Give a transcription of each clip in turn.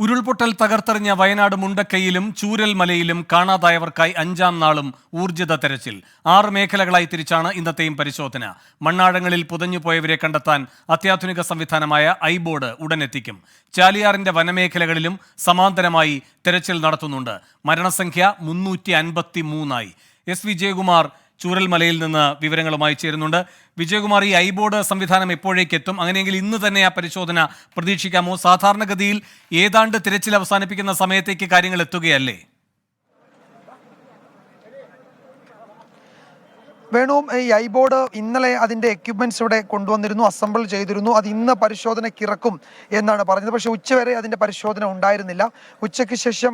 ഉരുൾപൊട്ടൽ തകർത്തെറിഞ്ഞ വയനാട് മുണ്ടക്കൈയിലും ചൂരൽമലയിലും കാണാതായവർക്കായി 5-ാം നാളും ഊർജിത തെരച്ചിൽ. 6 മേഖലകളായി തിരിച്ചാണ് ഇന്നത്തെയും പരിശോധന. മണ്ണാഴങ്ങളിൽ പുതഞ്ഞുപോയവരെ കണ്ടെത്താൻ അത്യാധുനിക സംവിധാനമായ ഐബോർഡ് ഉടനെത്തിക്കും. ചാലിയാറിന്റെ വനമേഖലകളിലും സമാന്തരമായി തെരച്ചിൽ നടത്തുന്നുണ്ട്. മരണസംഖ്യ 353 എസ് വിജയകുമാർ ചൂരൽമലയിൽ നിന്ന് വിവരങ്ങളുമായി ചേരുന്നുണ്ട്. വിജയകുമാർ, ഈ ഐബോർഡ് സംവിധാനം എപ്പോഴേക്കെത്തും? അങ്ങനെയെങ്കിൽ ഇന്ന് തന്നെ ആ പരിശോധന പ്രതീക്ഷിക്കാമോ? സാധാരണഗതിയിൽ ഏതാണ്ട് തിരച്ചിൽ അവസാനിപ്പിക്കുന്ന സമയത്തേക്ക് കാര്യങ്ങൾ എത്തുകയല്ലേ? വേണു, ഈ ഐബോർഡ് ഇന്നലെ അതിൻ്റെ എക്യുപ്മെൻറ്റ്സ് ഇവിടെ കൊണ്ടുവന്നിരുന്നു, അസംബിൾ ചെയ്തിരുന്നു. അത് ഇന്ന് പരിശോധനയ്ക്ക് ഇറക്കും എന്നാണ് പറഞ്ഞത്. പക്ഷേ ഉച്ചവരെ അതിൻ്റെ പരിശോധന ഉണ്ടായിരുന്നില്ല. ഉച്ചയ്ക്ക് ശേഷം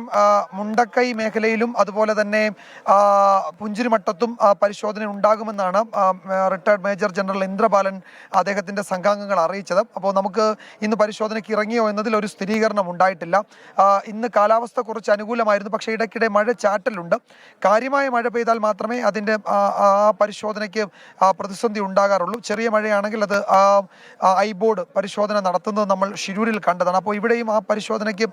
മുണ്ടക്കൈ മേഖലയിലും അതുപോലെ തന്നെ പുഞ്ചിരിമട്ടത്തും പരിശോധന ഉണ്ടാകുമെന്നാണ് റിട്ടയർഡ് മേജർ ജനറൽ ഇന്ദ്രബാലൻ അദ്ദേഹത്തിൻ്റെ സംഘാംഗങ്ങൾ അറിയിച്ചത്. അപ്പോൾ നമുക്ക് ഇന്ന് പരിശോധനയ്ക്ക് ഇറങ്ങിയോ എന്നതിൽ ഒരു സ്ഥിരീകരണം ഉണ്ടായിട്ടില്ല. ഇന്ന് കാലാവസ്ഥ കുറച്ച് അനുകൂലമായിരുന്നു, പക്ഷേ ഇടയ്ക്കിടെ മഴ ചാറ്റലുണ്ട്. കാര്യമായ മഴ പെയ്താൽ മാത്രമേ അതിൻ്റെ പരിശോധനയ്ക്ക് പ്രതിസന്ധി ഉണ്ടാകാറുള്ളൂ. ചെറിയ മഴയാണെങ്കിൽ അത് ഐബോർഡ് പരിശോധന നടത്തുന്നത് നമ്മൾ ഷിരൂരിൽ കണ്ടതാണ്. അപ്പോൾ ഇവിടെയും ആ പരിശോധനയ്ക്ക്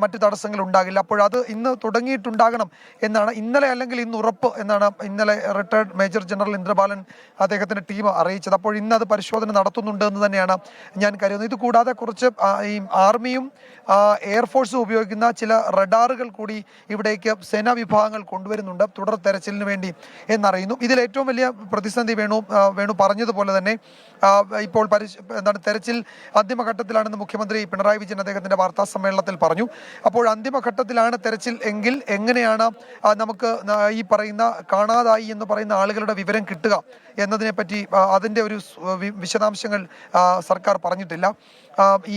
മറ്റു തടസ്സങ്ങൾ ഉണ്ടാകില്ല. അപ്പോഴത് ഇന്ന് തുടങ്ങിയിട്ടുണ്ടാകണം എന്നാണ്, ഇന്നലെ അല്ലെങ്കിൽ ഇന്ന് ഉറപ്പ് എന്നാണ് ഇന്നലെ റിട്ടയർഡ് മേജർ ജനറൽ ഇന്ദ്രബാലൻ അദ്ദേഹത്തിൻ്റെ ടീം അറിയിച്ചത്. അപ്പോൾ ഇന്ന് അത് പരിശോധന നടത്തുന്നുണ്ട് എന്ന് തന്നെയാണ് ഞാൻ കരുതുന്നത്. ഇത് കൂടാതെ കുറച്ച് ഈ ആർമിയും എയർഫോഴ്സും ഉപയോഗിക്കുന്ന ചില റഡാറുകൾ കൂടി ഇവിടേക്ക് സേനാ വിഭാഗങ്ങൾ കൊണ്ടുവരുന്നുണ്ട് തുടർ തെരച്ചിലിന് വേണ്ടി എന്നറിയുന്നു. ഇതിൽ ഏറ്റവും വലിയ പ്രതിസന്ധി വേണു പറഞ്ഞതുപോലെ തന്നെ ഇപ്പോൾ തെരച്ചിൽ അന്തിമഘട്ടത്തിലാണെന്ന് മുഖ്യമന്ത്രി പിണറായി വിജയൻ അദ്ദേഹത്തിന്റെ വാർത്താ സമ്മേളനത്തിൽ പറഞ്ഞു. അപ്പോൾ അന്തിമഘട്ടത്തിലാണ് തെരച്ചിൽ എങ്കിൽ എങ്ങനെയാണ് നമുക്ക് ഈ പറയുന്ന കാണാതായി എന്ന് പറയുന്ന ആളുകളുടെ വിവരം കിട്ടുക എന്നതിനെപ്പറ്റി അതിൻ്റെ ഒരു വിശദാംശങ്ങൾ സർക്കാർ പറഞ്ഞിട്ടില്ല.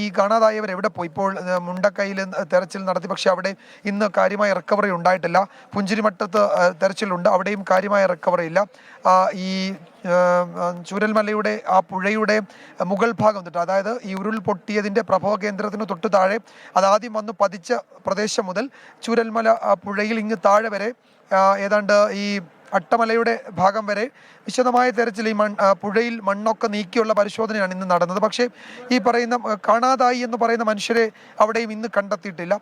ഈ കാണാതായവർ എവിടെ പോയി? ഇപ്പോൾ മുണ്ടക്കൈയിൽ തെരച്ചിൽ നടത്തി, പക്ഷേ അവിടെ ഇന്ന് കാര്യമായ റിക്കവറി ഉണ്ടായിട്ടില്ല. പുഞ്ചിരിമട്ടത്ത് തെരച്ചിലുണ്ട്, അവിടെയും കാര്യമായ റിക്കവറി ഇല്ല. ഈ ചൂരൽമലയുടെ ആ പുഴയുടെ മുകൾ ഭാഗം തൊട്ട്, അതായത് ഈ ഉരുൾ പൊട്ടിയതിൻ്റെ പ്രഭവ കേന്ദ്രത്തിന് തൊട്ട് താഴെ, അതാദ്യം വന്ന് പതിച്ച പ്രദേശം മുതൽ ചൂരൽമല പുഴയിൽ ഇങ്ങ് താഴെ വരെ ഏതാണ്ട് ഈ അട്ടമലയുടെ ഭാഗം വരെ വിശദമായ തെരച്ചിൽ ഈ പുഴയിൽ മണ്ണൊക്കെ നീക്കിയുള്ള പരിശോധനയാണ് ഇന്ന് നടന്നത്. പക്ഷേ ഈ പറയുന്ന കാണാതായി എന്ന് പറയുന്ന മനുഷ്യരെ അവിടെയും ഇന്ന് കണ്ടെത്തിയിട്ടില്ല.